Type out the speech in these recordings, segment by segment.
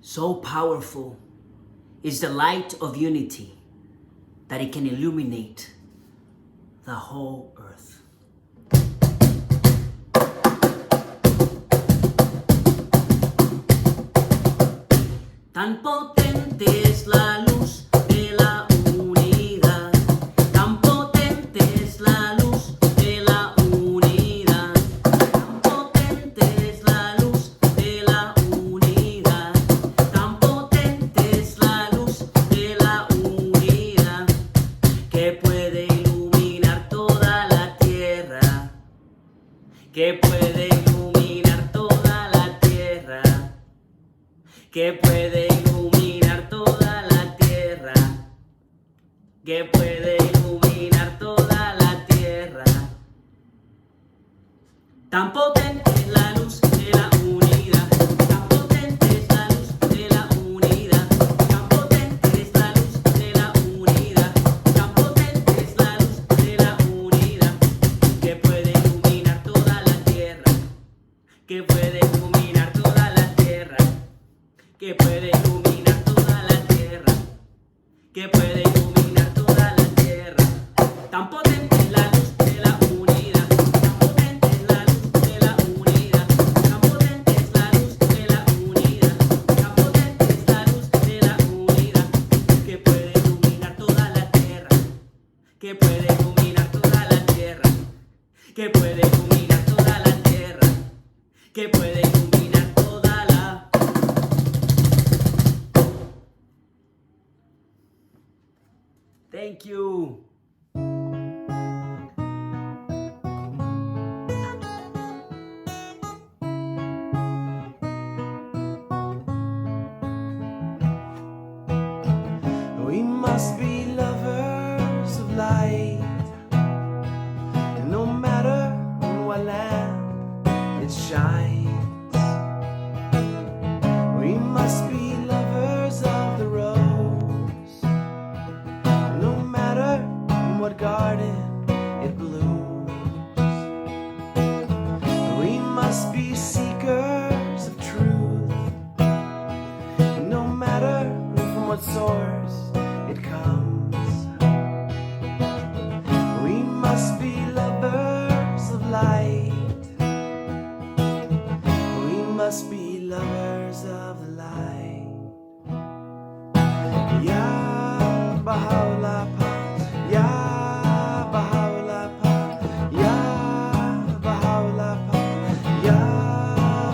So powerful is the light of unity that it can illuminate the whole earth. Tan potente es la luz de la unidad, tan potente es la luz de la unidad, tan potente es la luz de la unidad, tan potente es la luz de la unidad, que puede iluminar toda la tierra, que puede iluminar toda la tierra, que puede iluminar toda la tierra, que puede iluminar toda la tierra. Tan potente es la luz de la unidad, tan potente es la luz de la unidad, tan potente es la luz de la unidad, tan potente es la luz de la unidad, que puede iluminar toda la tierra, que puede iluminar toda la tierra, que puede iluminar toda la tierra, que puede iluminar toda la tierra. Tan potente es la luz de la unidad, tan potente es la luz de la unidad, tan potente es la luz de la unidad, tan potente es la luz de la unidad, que puede iluminar toda la tierra, que puede iluminar toda la tierra, que puede iluminar toda la tierra, que puede iluminar toda la. Thank you. We must be lovers of light, and no matter on what lamp it shines. We must be lovers of the rose, no matter in what garden it blooms. We must be seekers of truth, no matter from what source it comes. We must be lovers of light, we must be lovers of the light. Ya Baha'u'l-Bahá, Ya Baha'u'l-Bahá, Ya Baha'u'l-Bahá, Ya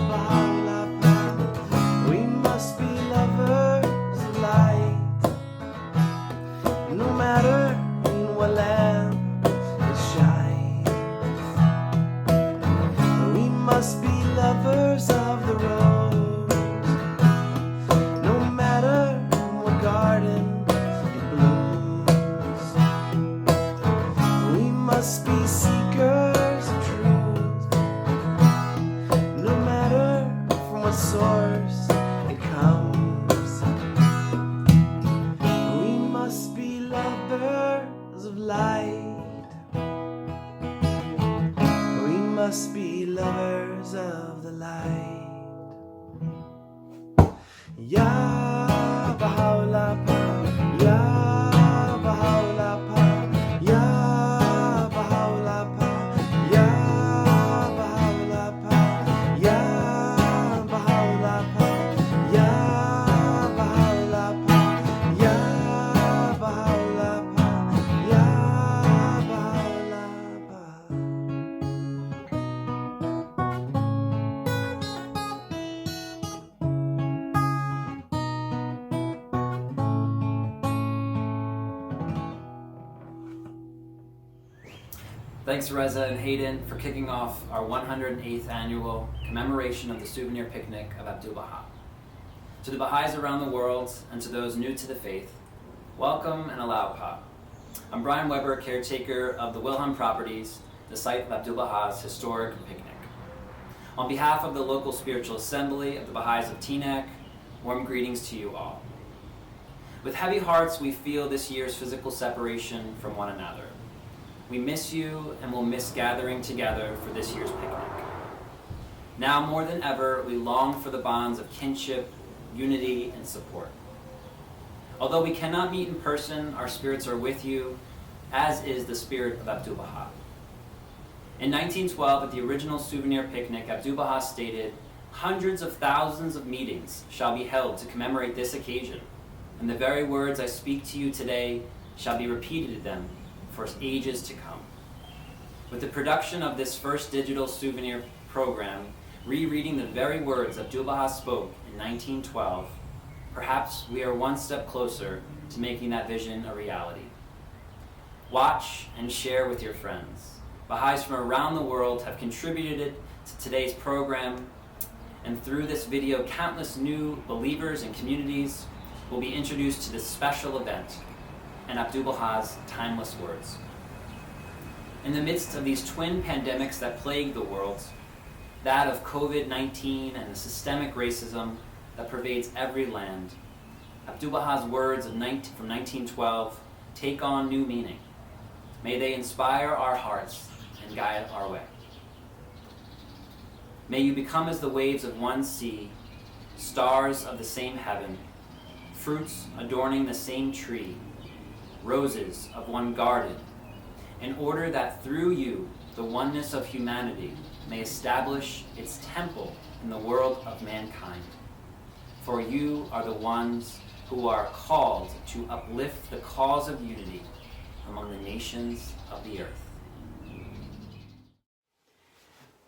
Baha'u'l-Bahá. We must be lovers of light, no matter in what lamp it shines. We must be lovers of the rose, no matter in what garden it blooms. We must be seekers of truth, no matter from what source it comes. We must be lovers of light, we must be lovers of the light. Ya Baha'u'l-Bahá, Ya Baha'u'l-Bahá, Ya Baha'u'l-Bahá, Ya Baha'u'l-Bahá, Ya Baha'u'l-Bahá, Ya Baha'u'l-Bahá, Ya Baha'u'l-Bahá, Ya Baha'u'l-Bahá. Thanks Reza and Hayden for kicking off our 108th annual commemoration of the Souvenir Picnic of Abdu'l-Bahá. To the Baha'is around the world and to those new to the faith, welcome and ʻAbdu'l-Bahá. I'm Bryan Weber, caretaker of the Wilhelm Properties, the site of Abdu'l-Bahá's historic picnic. On behalf of the local spiritual assembly of the Baha'is of Teaneck, warm greetings to you all. With heavy hearts, we feel this year's physical separation from one another. We miss you and will miss gathering together for this year's picnic. Now more than ever, we long for the bonds of kinship, unity, and support. Although we cannot meet in person, our spirits are with you, as is the spirit of Abdu'l-Bahá. In 1912, at the original Souvenir Picnic, Abdu'l-Bahá stated, "Hundreds of thousands of meetings shall be held to commemorate this occasion, and the very words I speak to you today shall be repeated to them for ages to come." With the production of this first digital souvenir program, rereading the very words Abdu'l-Bahá spoke in 1912, perhaps we are one step closer to making that vision a reality. Watch and share with your friends. Baha'is from around the world have contributed to today's program, and through this video, countless new believers and communities will be introduced to this special event and Abdu'l-Bahā's timeless words. In the midst of these twin pandemics that plague the world, that of COVID-19 and the systemic racism that pervades every land, Abdu'l-Bahā's words from 1912 take on new meaning. May they inspire our hearts and guide our way. May you become as the waves of one sea, stars of the same heaven, fruits adorning the same tree, roses of one garden, in order that through you the oneness of humanity may establish its temple in the world of mankind. For you are the ones who are called to uplift the cause of unity among the nations of the earth.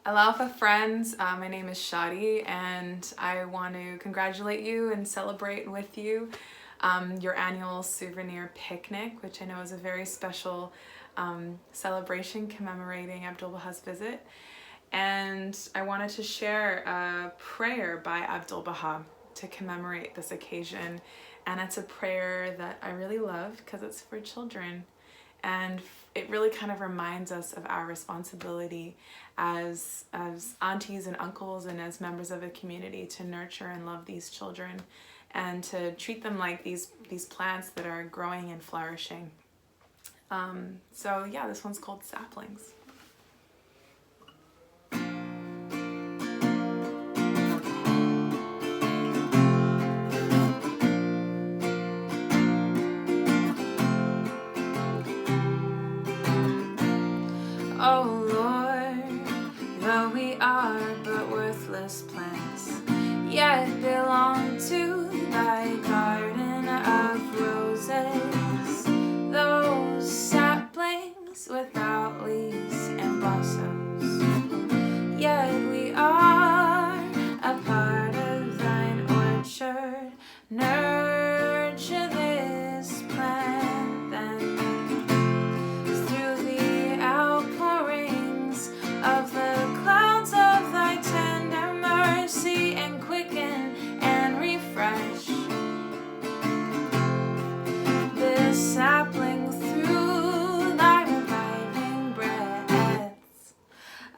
Aloha friends, my name is Shadi and I want to congratulate you and celebrate with you your annual Souvenir Picnic, which I know is a very special celebration commemorating Abdu'l-Bahā's visit. And I wanted to share a prayer by Abdu'l-Bahá to commemorate this occasion. And it's a prayer that I really love because it's for children. And it really kind of reminds us of our responsibility as aunties and uncles and as members of a community to nurture and love these children and to treat them like these plants that are growing and flourishing. So yeah, this one's called Saplings. Oh Lord, though we are but worthless plants, yet belong to thy garden of roses, those saplings without leaves and blossoms, yet we are a part of thine orchard. Nurture this plant then, through the outpourings of the clouds of thy tender mercy, and quicken and refresh this sapling through thy reviving breaths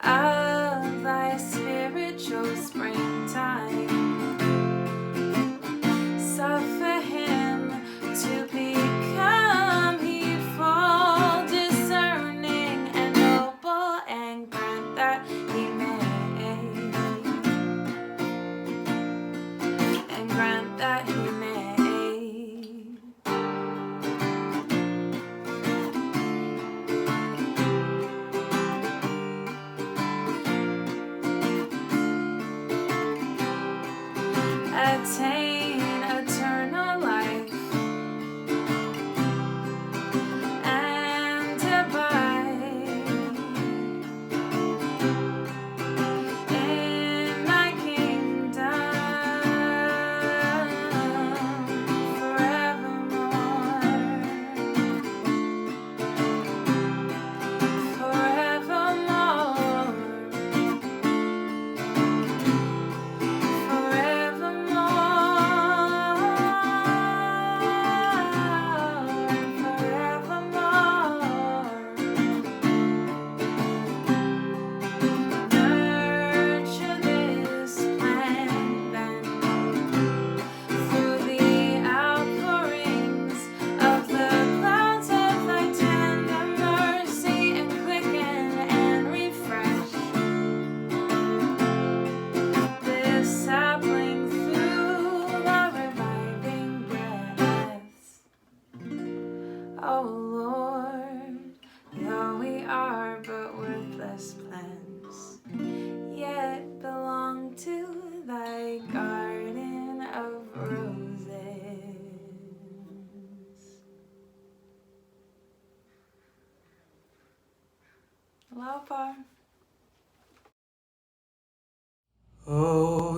of thy spiritual springtime. Suffer him to become heedful, discerning, and noble, and grant that he may, and grant that he may. Attain eternal life and abide in thy kingdom forevermore, forevermore, forevermore.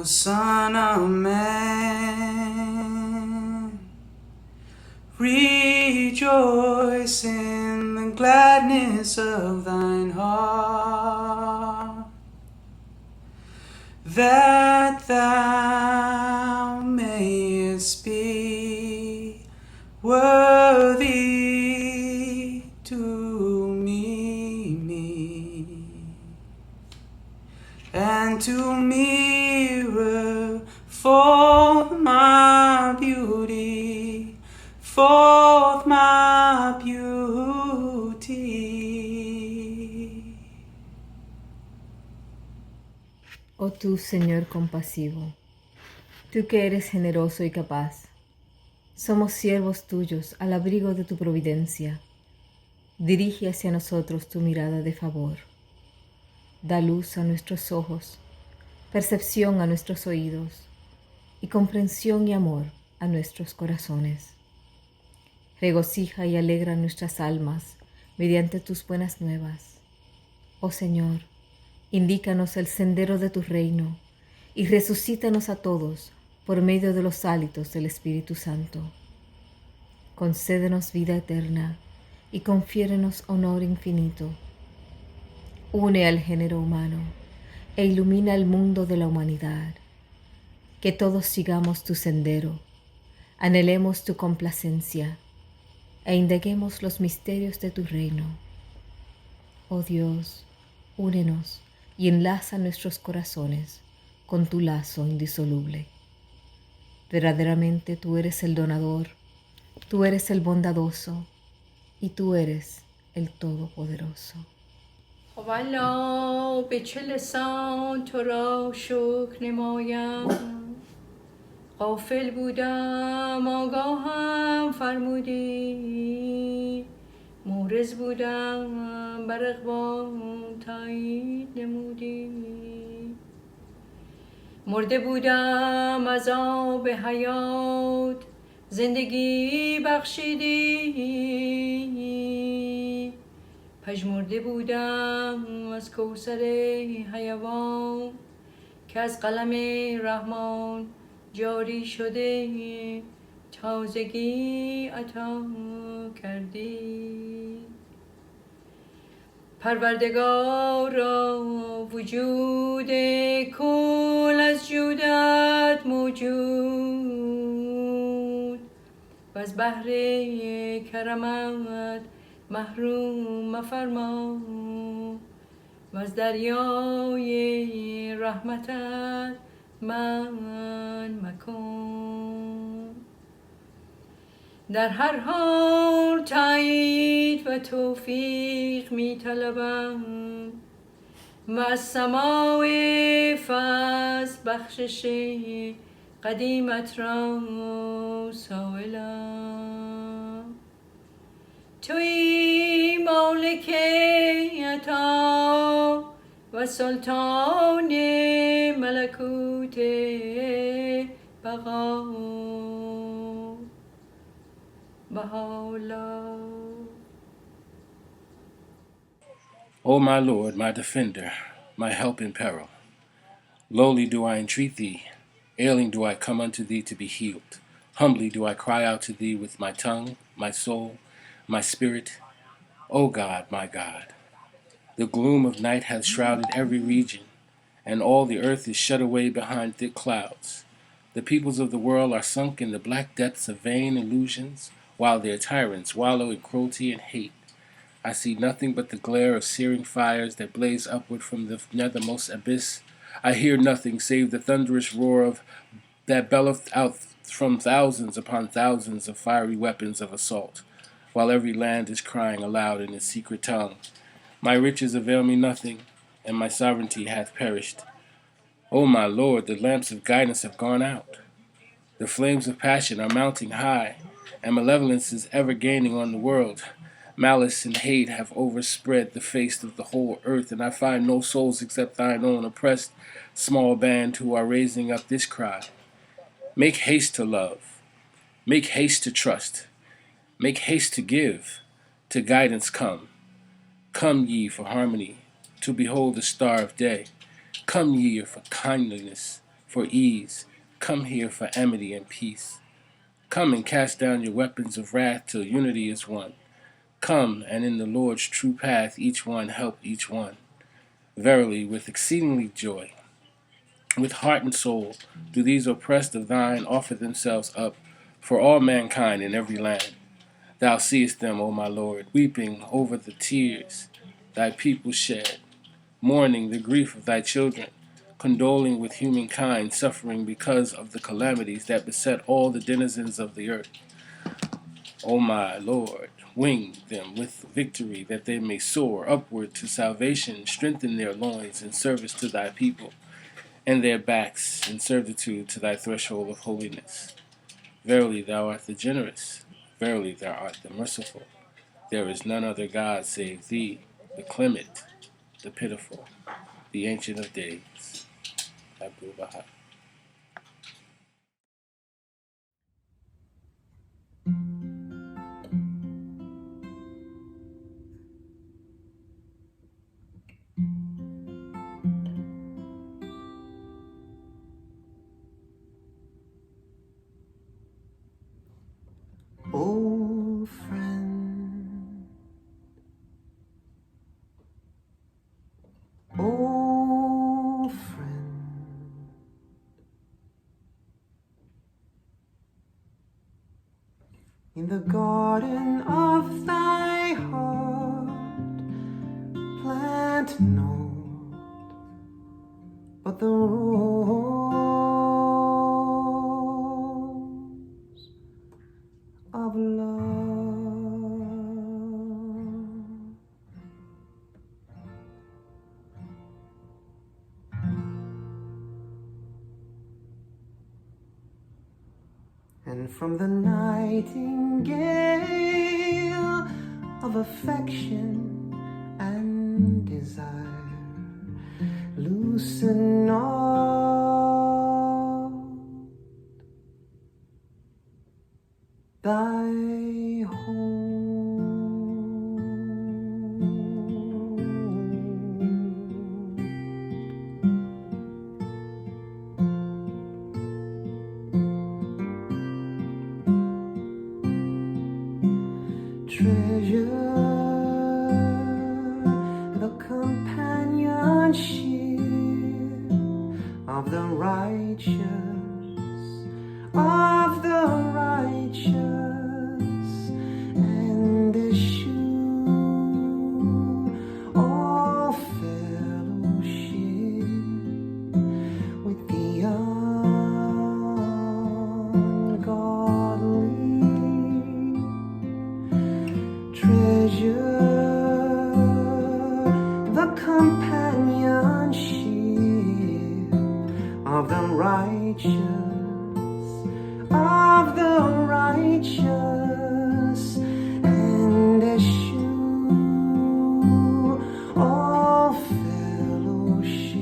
Son of Man, rejoice in the gladness of thine heart, that thou mayest be worthy to meet me, and to mirror forth my beauty, forth my beauty. Oh tú, Señor compasivo, tú que eres generoso y capaz, somos siervos tuyos al abrigo de tu providencia. Dirige hacia nosotros tu mirada de favor. Da luz a nuestros ojos, percepción a nuestros oídos y comprensión y amor a nuestros corazones. Regocija y alegra nuestras almas mediante tus buenas nuevas. Oh Señor, indícanos el sendero de tu reino y resucítanos a todos por medio de los hálitos del Espíritu Santo. Concédenos vida eterna y confiérenos honor infinito. Une al género humano e ilumina el mundo de la humanidad. Que todos sigamos tu sendero, anhelemos tu complacencia e indaguemos los misterios de tu reino. Oh Dios, únenos y enlaza nuestros corazones con tu lazo indisoluble. Verdaderamente tú eres el donador, tú eres el bondadoso y tú eres el todopoderoso. والا به چه لسان تو را شکر نمایم، غافل بودم آگاهم فرمودی، مورز بودم بر اقبال تایید نمودی، مرده بودم از آب حیات زندگی بخشیدی، پژمرده بودم از کوثر حیوان که از قلم رحمان جاری شده تازگی عطا کردی. پروردگارا وجود کل از جودت موجود و از بحر کرمت محروم مفرما و از دریای رحمتت من مکن. در هر حال تایید و توفیق می طلبم و از سماع فضل بخشش قدیمت را سائلم. توی مالک عطا و سلطان ملکوت بقا. Baha'u'llah. O my Lord, my defender, my help in peril, lowly do I entreat thee, ailing do I come unto thee to be healed. Humbly do I cry out to thee with my tongue, my soul, my spirit. O God, my God, the gloom of night hath shrouded every region, and all the earth is shut away behind thick clouds. The peoples of the world are sunk in the black depths of vain illusions, while their tyrants wallow in cruelty and hate. I see nothing but the glare of searing fires that blaze upward from the nethermost abyss. I hear nothing save the thunderous roar of that belloweth out from thousands upon thousands of fiery weapons of assault, while every land is crying aloud in its secret tongue. My riches avail me nothing, and my sovereignty hath perished. O my Lord, the lamps of guidance have gone out. The flames of passion are mounting high, and malevolence is ever gaining on the world. Malice and hate have overspread the face of the whole earth, and I find no souls except thine own oppressed small band who are raising up this cry. Make haste to love. Make haste to trust. Make haste to give. To guidance come. Come ye for harmony, to behold the star of day. Come ye for kindliness, for ease. Come here for amity and peace. Come and cast down your weapons of wrath till unity is won. Come, and in the Lord's true path each one help each one. Verily, with exceedingly joy, with heart and soul, do these oppressed of thine offer themselves up for all mankind in every land. Thou seest them, O my Lord, weeping over the tears thy people shed, mourning the grief of thy children, condoling with humankind suffering because of the calamities that beset all the denizens of the earth. O my Lord, wing them with victory that they may soar upward to salvation, strengthen their loins in service to thy people, and their backs in servitude to thy threshold of holiness. Verily thou art the generous, verily thou art the merciful. There is none other God save thee, the clement, the pitiful, the Ancient of Days. Abdu'l-Bahá. Old friend, old friend, in the garden of thy heart plant naught but the rose of love. And from the nightingale of affection and desire, loosen not thy treasure the companionship of the righteous, and eschew all fellowship with the ungodly. Treasure the companionship of the righteous, and eschew all fellowship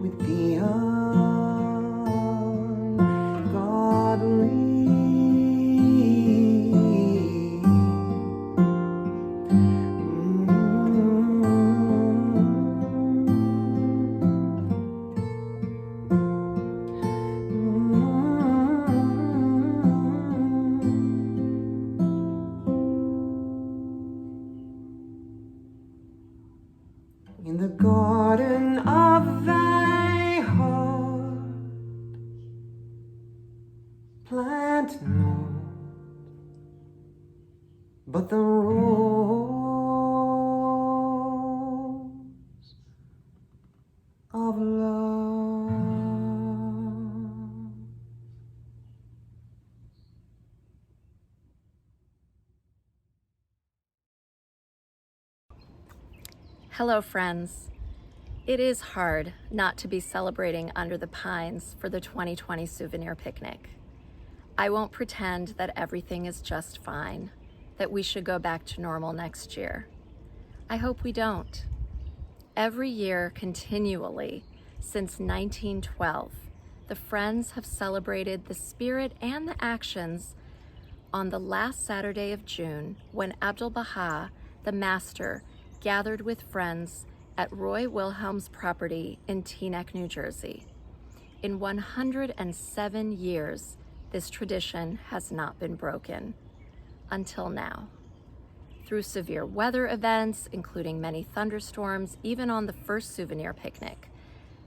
with the ungodly. In the garden of thy heart plant naught but the rose of love. Hello, friends. It is hard not to be celebrating under the pines for the 2020 Souvenir Picnic. I won't pretend that everything is just fine, that we should go back to normal next year. I hope we don't. Every year, continually, since 1912, the Friends have celebrated the spirit and the actions on the last Saturday of June when Abdu'l-Bahá, the Master, gathered with friends at Roy Wilhelm's property in Teaneck, New Jersey. In 107 years, this tradition has not been broken, until now. Through severe weather events, including many thunderstorms, even on the first Souvenir Picnic,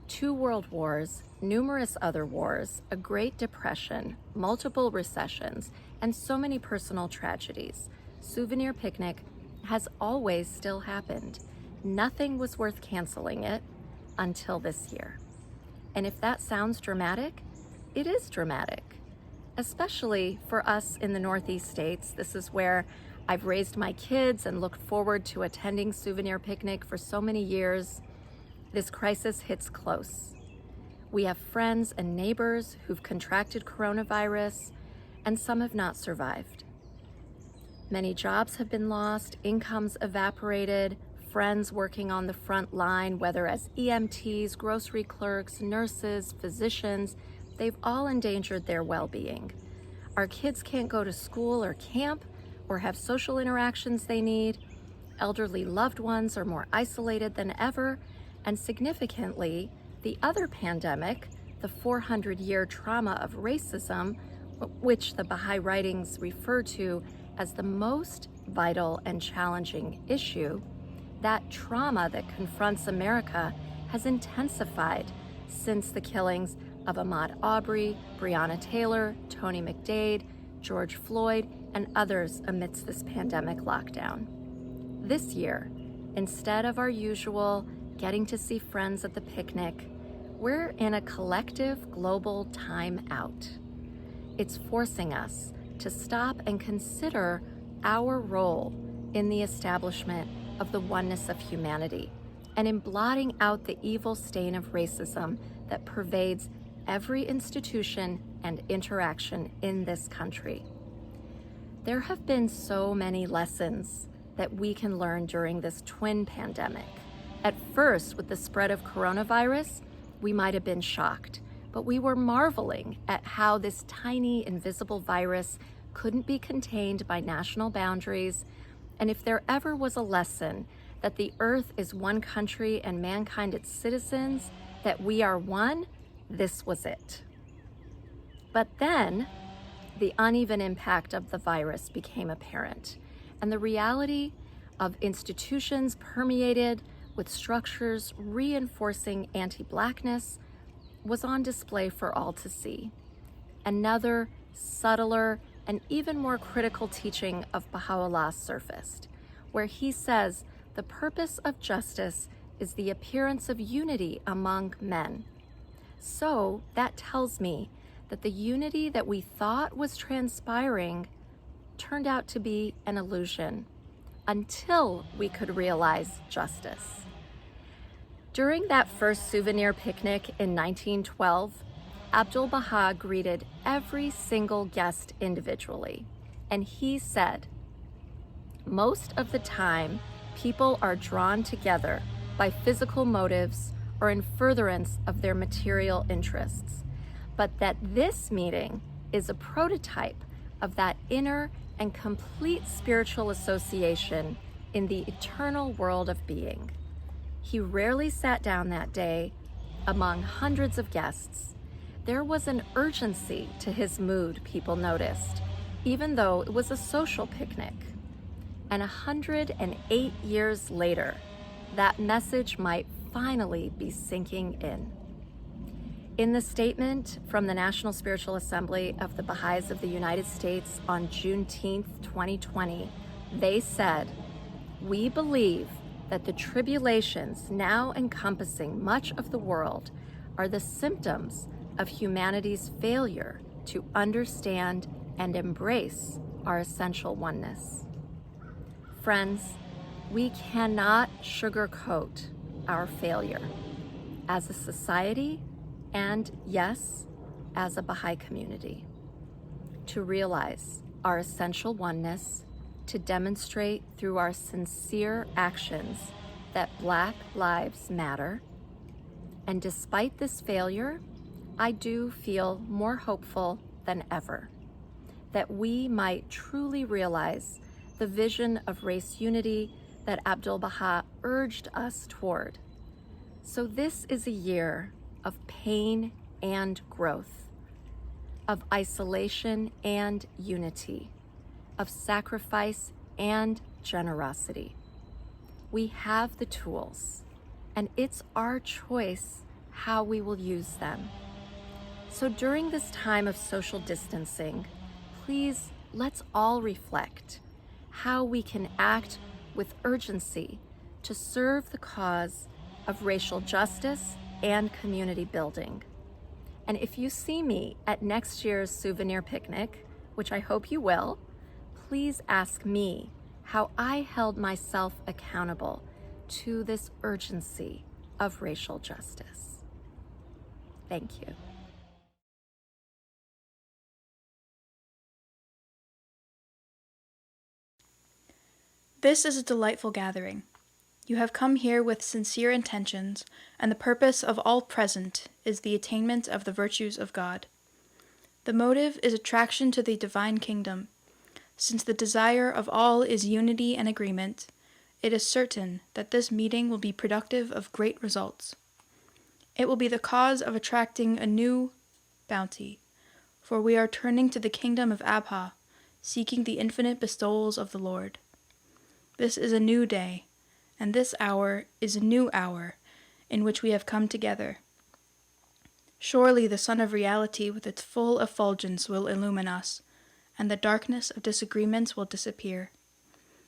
2 world wars, numerous other wars, a Great Depression, multiple recessions, and so many personal tragedies, Souvenir Picnic has always still happened. Nothing was worth canceling it until this year. And if that sounds dramatic, it is dramatic, especially for us in the Northeast states. This is where I've raised my kids and looked forward to attending Souvenir Picnic for so many years. This crisis hits close. We have friends and neighbors who've contracted coronavirus, and some have not survived. Many jobs have been lost, incomes evaporated, friends working on the front line, whether as EMTs, grocery clerks, nurses, physicians, they've all endangered their well-being. Our kids can't go to school or camp or have social interactions they need. Elderly loved ones are more isolated than ever. And significantly, the other pandemic, the 400-year trauma of racism, which the Baha'i writings refer to as the most vital and challenging issue, that trauma that confronts America has intensified since the killings of Ahmaud Arbery, Breonna Taylor, Tony McDade, George Floyd, and others amidst this pandemic lockdown. This year, instead of our usual getting to see friends at the picnic, we're in a collective global time out. It's forcing us to stop and consider our role in the establishment of the oneness of humanity and in blotting out the evil stain of racism that pervades every institution and interaction in this country. There have been so many lessons that we can learn during this twin pandemic. At first, with the spread of coronavirus, we might have been shocked, but we were marveling at how this tiny, invisible virus couldn't be contained by national boundaries. And if there ever was a lesson that the earth is one country and mankind its citizens, that we are one, this was it. But then, the uneven impact of the virus became apparent, and the reality of institutions permeated with structures reinforcing anti-Blackness was on display for all to see. Another, subtler, and even more critical teaching of Baha'u'llah surfaced, where he says the purpose of justice is the appearance of unity among men. So that tells me that the unity that we thought was transpiring turned out to be an illusion until we could realize justice. During that first Souvenir Picnic in 1912, Abdu'l-Bahá greeted every single guest individually, and he said, "Most of the time, people are drawn together by physical motives or in furtherance of their material interests, but that this meeting is a prototype of that inner and complete spiritual association in the eternal world of being." He rarely sat down that day among hundreds of guests. There was an urgency to his mood, people noticed, even though it was a social picnic. And 108 years later, that message might finally be sinking in. In the statement from the National Spiritual Assembly of the Baha'is of the United States on Juneteenth, 2020, they said, "We believe that the tribulations now encompassing much of the world are the symptoms of humanity's failure to understand and embrace our essential oneness." Friends, we cannot sugarcoat our failure as a society and, yes, as a Baha'i community. To realize our essential oneness, to demonstrate through our sincere actions that Black lives matter. And despite this failure, I do feel more hopeful than ever that we might truly realize the vision of race unity that Abdu'l-Bahá urged us toward. So this is a year of pain and growth, of isolation and unity, of sacrifice and generosity. We have the tools, and it's our choice how we will use them. So during this time of social distancing, please let's all reflect how we can act with urgency to serve the cause of racial justice and community building. And if you see me at next year's Souvenir Picnic, which I hope you will, please ask me how I held myself accountable to this urgency of racial justice. Thank you. This is a delightful gathering. You have come here with sincere intentions, and the purpose of all present is the attainment of the virtues of God. The motive is attraction to the divine kingdom. Since the desire of all is unity and agreement, it is certain that this meeting will be productive of great results. It will be the cause of attracting a new bounty, for we are turning to the kingdom of Abha, seeking the infinite bestowals of the Lord. This is a new day, and this hour is a new hour in which we have come together. Surely the sun of reality with its full effulgence will illumine us, and the darkness of disagreements will disappear.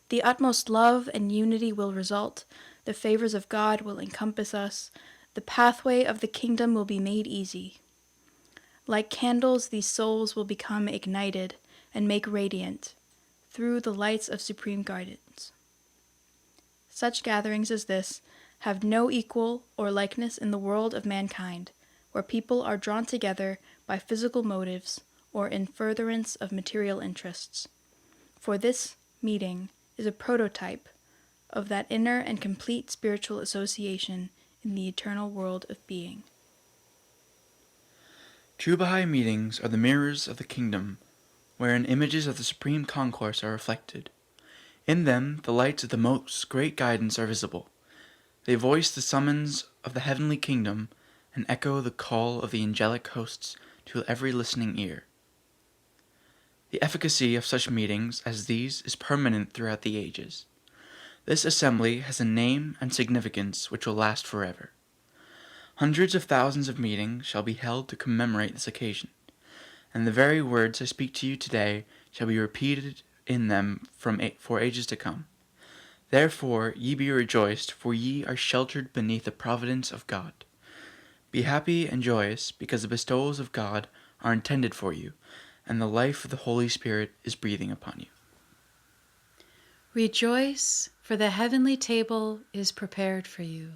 The utmost love and unity will result, the favors of God will encompass us, the pathway of the kingdom will be made easy. Like candles, these souls will become ignited and make radiant through the lights of supreme guidance. Such gatherings as this have no equal or likeness in the world of mankind, where people are drawn together by physical motives or in furtherance of material interests. For this meeting is a prototype of that inner and complete spiritual association in the eternal world of being. True Baha'i meetings are the mirrors of the kingdom, wherein images of the supreme concourse are reflected. In them, the lights of the most great guidance are visible. They voice the summons of the heavenly kingdom and echo the call of the angelic hosts to every listening ear. The efficacy of such meetings as these is permanent throughout the ages. This assembly has a name and significance which will last forever. Hundreds of thousands of meetings shall be held to commemorate this occasion, and the very words I speak to you today shall be repeated in them for ages to come. Therefore ye be rejoiced, for ye are sheltered beneath the providence of God. Be happy and joyous, because the bestowals of God are intended for you, and the life of the Holy Spirit is breathing upon you. Rejoice, for the heavenly table is prepared for you.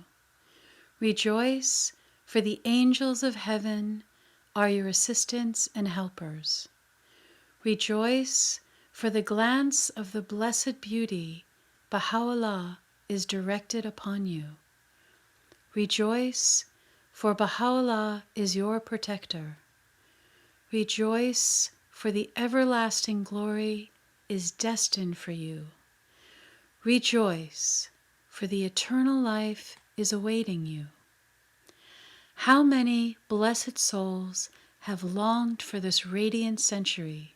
Rejoice, for the angels of heaven are your assistants and helpers. Rejoice, for the glance of the blessed beauty, Baha'u'llah, is directed upon you. Rejoice, for Baha'u'llah is your protector. Rejoice, for the everlasting glory is destined for you. Rejoice, for the eternal life is awaiting you. How many blessed souls have longed for this radiant century,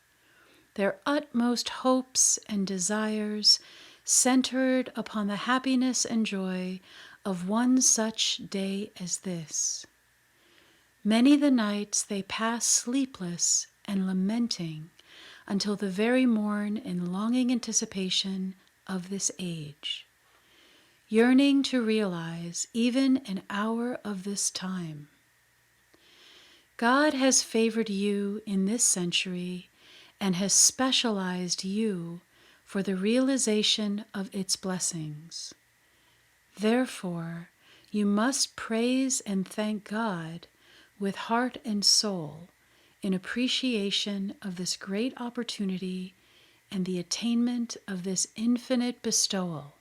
their utmost hopes and desires centered upon the happiness and joy of one such day as this. Many the nights they pass sleepless and lamenting until the very morn in longing anticipation of this age, yearning to realize even an hour of this time. God has favored you in this century and has specialized you for the realization of its blessings. Therefore, you must praise and thank God with heart and soul in appreciation of this great opportunity and the attainment of this infinite bestowal,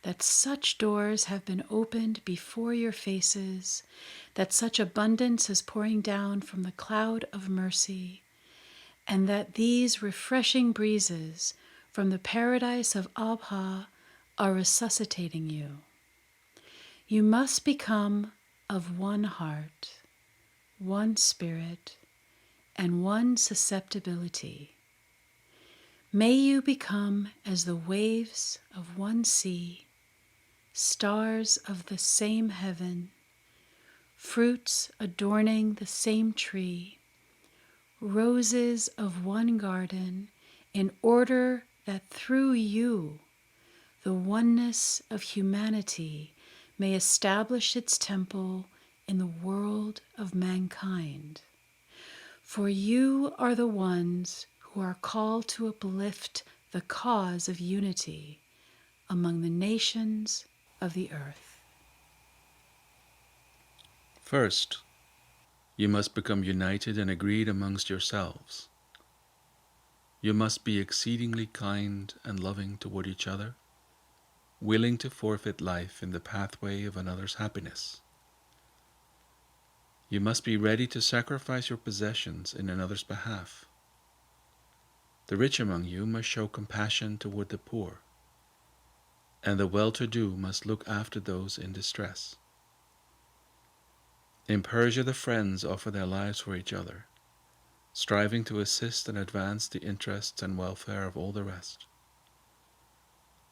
that such doors have been opened before your faces, that such abundance is pouring down from the cloud of mercy, and that these refreshing breezes from the paradise of Abha are resuscitating you. You must become of one heart, one spirit, and one susceptibility. May you become as the waves of one sea, stars of the same heaven, fruits adorning the same tree, roses of one garden, in order that through you the oneness of humanity may establish its temple in the world of mankind. For you are the ones who are called to uplift the cause of unity among the nations of the earth. First, you must become united and agreed amongst yourselves. You must be exceedingly kind and loving toward each other, willing to forfeit life in the pathway of another's happiness. You must be ready to sacrifice your possessions in another's behalf. The rich among you must show compassion toward the poor, and the well-to-do must look after those in distress. In Persia, the friends offer their lives for each other, striving to assist and advance the interests and welfare of all the rest.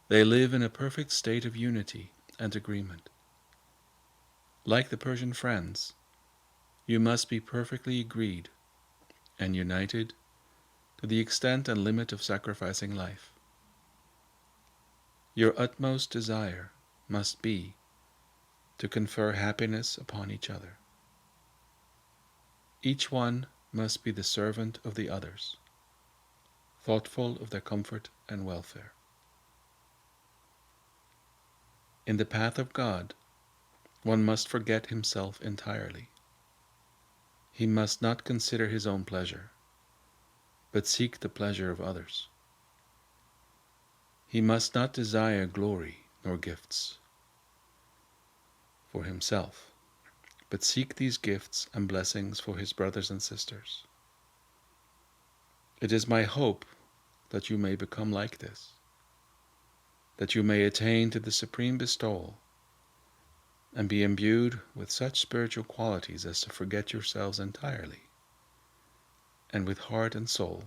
They live in a perfect state of unity and agreement. Like the Persian friends, you must be perfectly agreed and united to the extent and limit of sacrificing life. Your utmost desire must be to confer happiness upon each other. Each one must be the servant of the others, thoughtful of their comfort and welfare. In the path of God, one must forget himself entirely. He must not consider his own pleasure, but seek the pleasure of others. He must not desire glory nor gifts for himself, but seek these gifts and blessings for his brothers and sisters. It is my hope that you may become like this, that you may attain to the supreme bestowal and be imbued with such spiritual qualities as to forget yourselves entirely, and with heart and soul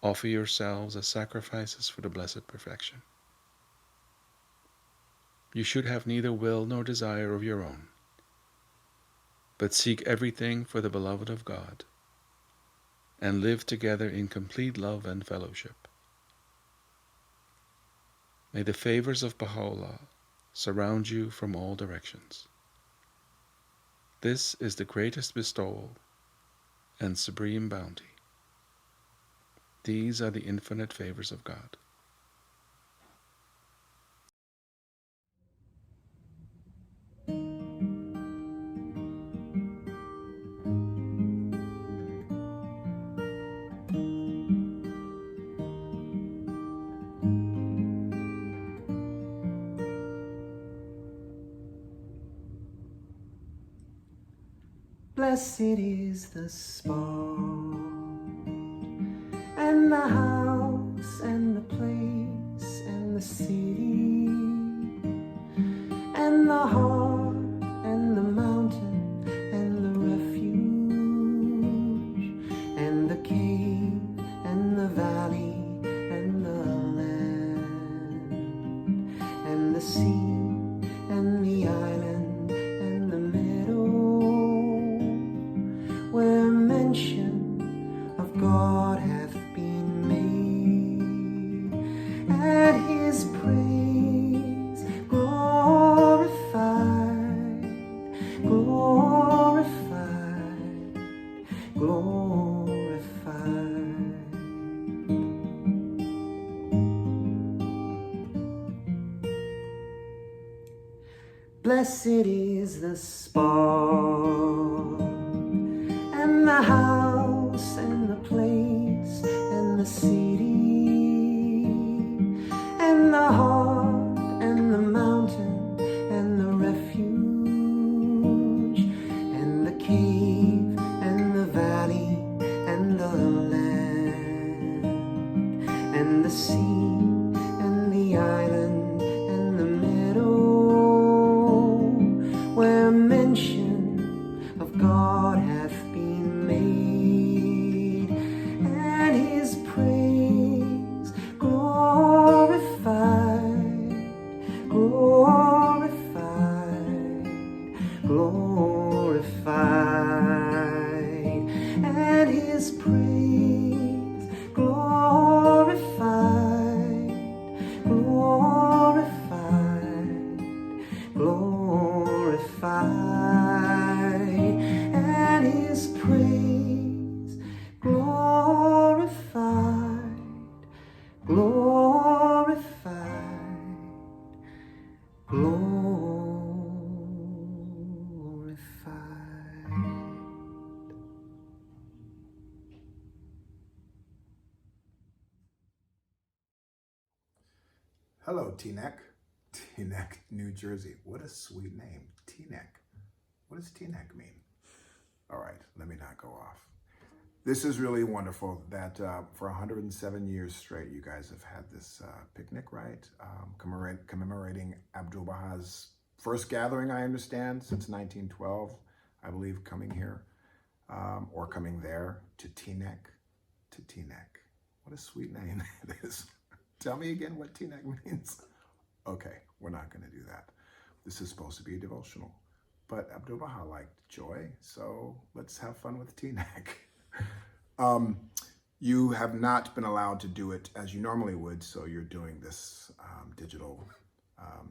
offer yourselves as sacrifices for the blessed perfection. You should have neither will nor desire of your own, but seek everything for the beloved of God, and live together in complete love and fellowship. May the favors of Baha'u'llah surround you from all directions. This is the greatest bestowal and supreme bounty. These are the infinite favors of God. Blessed is the spot, and the house, and the place, and the city, and the heart, and the mountain, and the refuge, and the cave, and the valley, and the land, and the sea, and the island, and the meadow, where mention of God hath been made, and his praise glorified, glorified, glorified. Blessed is the spot, and the house, and the place, and the city, and the heart, and the mountain, and the refuge, and the cave, and the valley, and the land, and the sea, and the island, mention of God hath been made, and his praise glorified, glorified, glorified, and his praise glorified, glorified, glorified, and his praise glorified, glorified, glorified. Hello, Teaneck. Teaneck, New Jersey. What a sweet name. Teaneck. What does Teaneck mean? All right, let me not go off. This is really wonderful that for 107 years straight, you guys have had this picnic, right? Commemorating Abdu'l-Bahá's first gathering, I understand, since 1912, I believe, coming here, or coming there, to Teaneck, to Teaneck. What a sweet name it is. Tell me again what Teaneck means. Okay, we're not going to do that. This is supposed to be a devotional. But Abdu'l-Bahá liked joy, so let's have fun with Teaneck. You have not been allowed to do it as you normally would, so you're doing this digital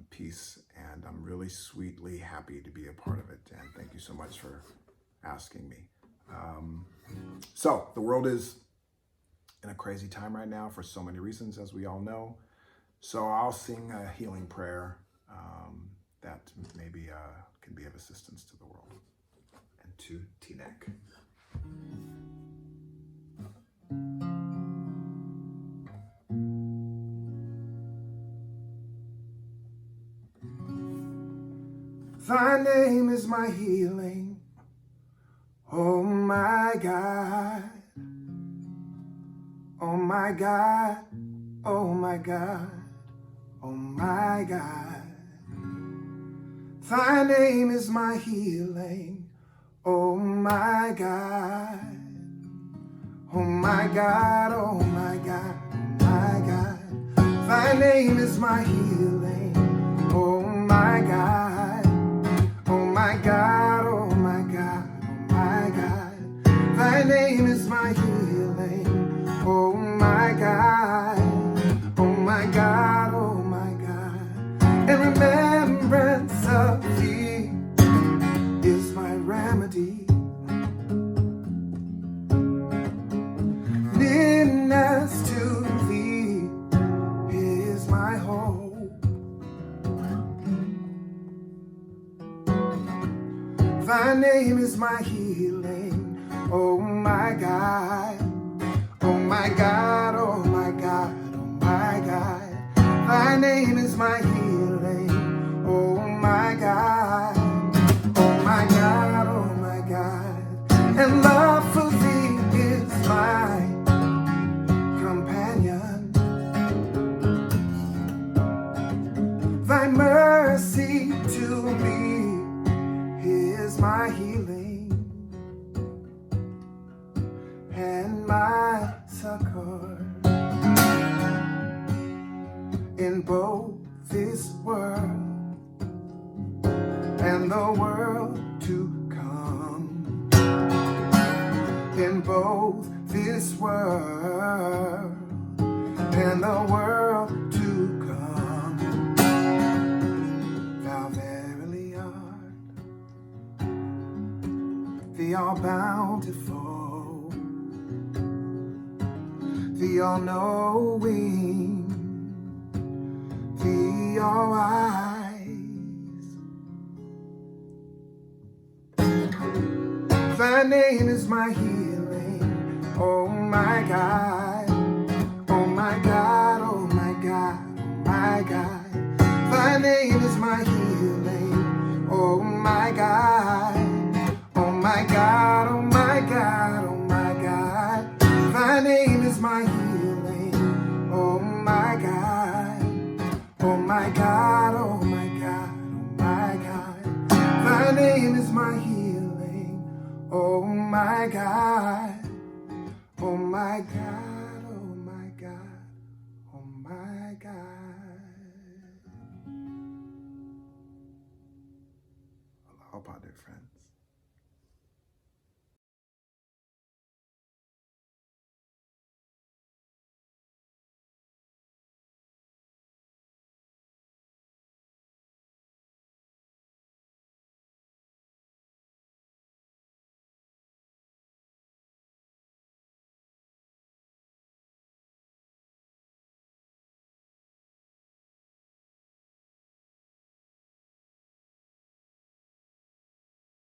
piece, and I'm really sweetly happy to be a part of it, and thank you so much for asking me. So the world is in a crazy time right now for so many reasons, as we all know. So I'll sing a healing prayer that maybe can be of assistance to the world and to Teaneck. Thy name is my healing, oh my God. Oh my God, oh my God, oh my God. Thy name is my healing, oh my God. Oh my God, oh my God, oh my God. Thy name is my healing, oh my God. Oh my God, oh my God, oh my God. Thy name is my healing, oh my God, oh my God, oh my God. In remembrance of thee is my remedy. Nearness to thee is my hope. Thy name is my healing, oh my God. Oh my God, oh my God, oh my God. Thy name is my healing, oh my God. Oh my God, oh my God. And love for thee is my companion. Thy mercy to me is my healing and my succor in both this world and the world to come. In both this world and the world to come. Thou verily art the all-bountiful, the all-knowing, the all-wise. Thy name is my healing, oh my God. Oh my God, oh my God, oh my God. Thy name is my healing, oh my God. Oh my God, oh my God, oh my God. Thy name is my healing, oh my God. Oh my God, oh my God, oh my God. Thy name my healing. Oh my God, oh my God, oh my God, oh my God. Aloha, dear friends.